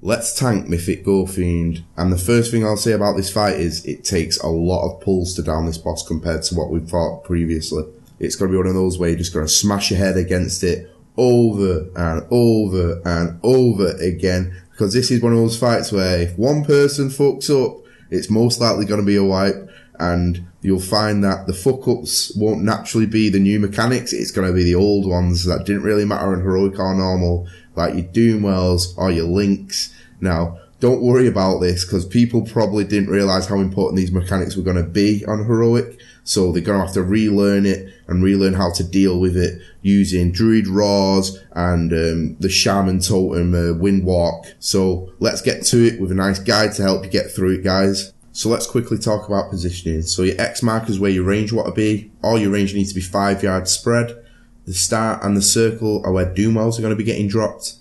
Let's tank Mythic Gorefiend, and the first thing I'll say about this fight is it takes a lot of pulls to down this boss compared to what we've fought previously. It's going to be one of those where you're just going to smash your head against it over and over and over again, because this is one of those fights where if one person fucks up, it's most likely going to be a wipe, and you'll find that the fuck-ups won't naturally be the new mechanics, it's going to be the old ones that didn't really matter in Heroic or Normal, like your Doomwells or your Links. Now, don't worry about this, because people probably didn't realise how important these mechanics were going to be on Heroic, so they're going to have to relearn it and relearn how to deal with it using Druid Roars and the Shaman Totem Windwalk. So let's get to it with a nice guide to help you get through it, guys. So let's quickly talk about positioning. So your X marker is where your range want to be. All your range needs to be 5 yards spread. The star and the circle are where Doomwells are going to be getting dropped.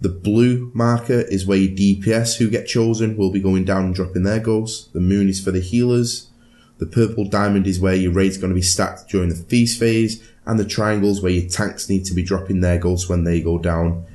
The blue marker is where your DPS who get chosen will be going down and dropping their ghosts. The moon is for the healers. The purple diamond is where your raid's going to be stacked during the feast phase. And the triangles where your tanks need to be dropping their ghosts when they go down.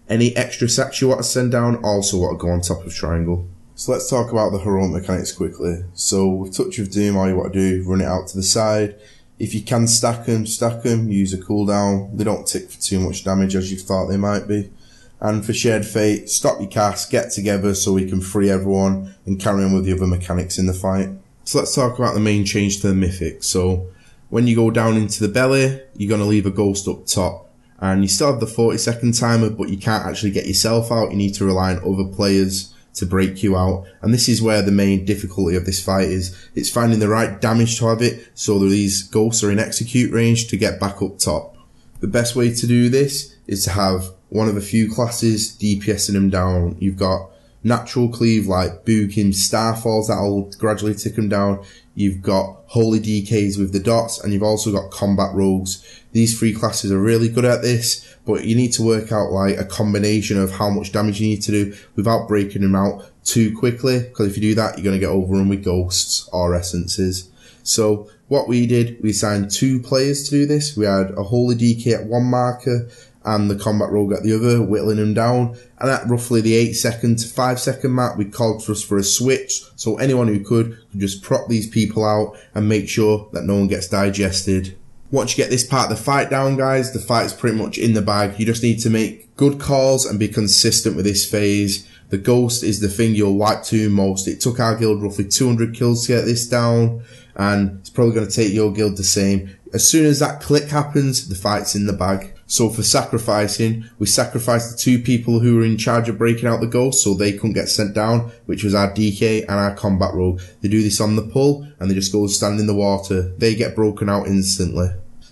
Any extra sacks you want to send down also want to go on top of triangle. So let's talk about the heroic mechanics quickly. So with Touch of Doom, all you want to do, run it out to the side. If you can stack them, use a cooldown. They don't tick for too much damage as you thought they might be. And for Shared Fate, stop your cast, get together so we can free everyone and carry on with the other mechanics in the fight. So let's talk about the main change to the Mythic. So when you go down into the belly, you're going to leave a ghost up top. And you still have the 40-second timer, but you can't actually get yourself out. You need to rely on other players to break you out. And this is where the main difficulty of this fight is. It's finding the right damage to have it so that these ghosts are in execute range to get back up top. The best way to do this is to have one of a few classes DPSing them down. You've got natural cleave like Bukim, Starfalls that'll gradually tick them down. You've got Holy DKs with the dots, and you've also got combat rogues. These three classes are really good at this, but you need to work out like a combination of how much damage you need to do without breaking them out too quickly, because if you do that, you're going to get overrun with ghosts or essences. So what we did, we assigned 2 players to do this. We had a Holy DK at one marker and the combat rogue at the other, whittling them down. And at roughly the 8-second to 5-second mark, we called for us for a switch. So anyone who could just prop these people out and make sure that no one gets digested. Once you get this part of the fight down, guys, the fight's pretty much in the bag. You just need to make good calls and be consistent with this phase. The ghost is the thing you'll wipe to most. It took our guild roughly 200 kills to get this down, and it's probably going to take your guild the same. As soon as that click happens, the fight's in the bag. So for sacrificing, we sacrificed the 2 people who were in charge of breaking out the ghost so they couldn't get sent down, which was our DK and our combat rogue. They do this on the pull and they just go stand in the water. They get broken out instantly.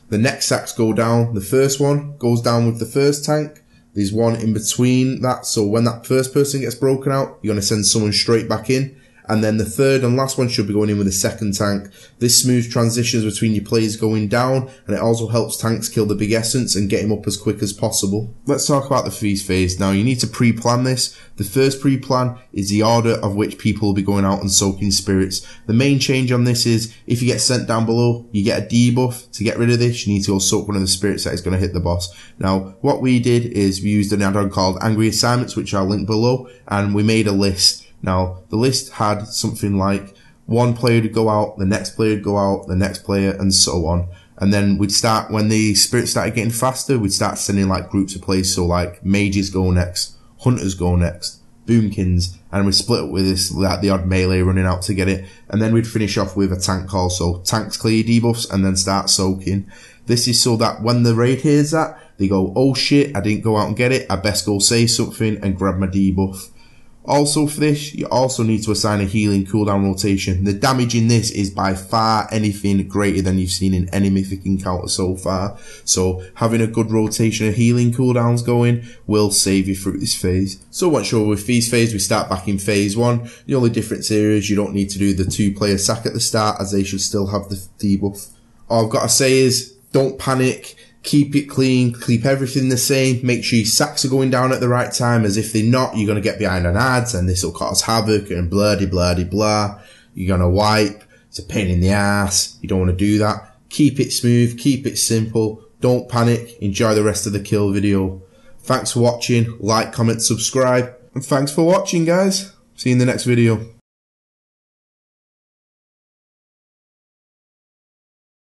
The next sacks go down. The first one goes down with the first tank. There's one in between that, so when that first person gets broken out, you're going to send someone straight back in. And then the third and last one should be going in with the second tank. This smooth transitions between your players going down, and it also helps tanks kill the big essence and get him up as quick as possible. Let's talk about the feast phase. Now you need to pre-plan this. The first pre-plan is the order of which people will be going out and soaking spirits. The main change on this is if you get sent down below, you get a debuff. To get rid of this, you need to go soak one of the spirits that is going to hit the boss. Now what we did is we used an add-on called Angry Assignments, which I'll link below, and we made a list. Now, the list had something like one player to go out, the next player to go out, the next player, and so on. And then we'd start, when the spirits started getting faster, we'd start sending like groups of players. So like mages go next, hunters go next, boomkins, and we'd split up with this, like the odd melee running out to get it. And then we'd finish off with a tank call. So tanks clear debuffs and then start soaking. This is so that when the raid hears that, they go, oh shit, I didn't go out and get it. I best go say something and grab my debuff. Also for this, you also need to assign a healing cooldown rotation. The damage in this is by far anything greater than you've seen in any mythic encounter so far. So having a good rotation of healing cooldowns going will save you through this phase. So once you're with feast phase, we start back in phase 1. The only difference here is you don't need to do the 2-player sack at the start, as they should still have the debuff. All I've got to say is, don't panic. Keep it clean, keep everything the same, make sure your sacks are going down at the right time, as if they're not, you're going to get behind on ads and this will cause havoc and blah. You're going to wipe, it's a pain in the ass, you don't want to do that. Keep it smooth, keep it simple, don't panic, enjoy the rest of the kill video. Thanks for watching, like, comment, subscribe, And thanks for watching, guys. See you in the next video.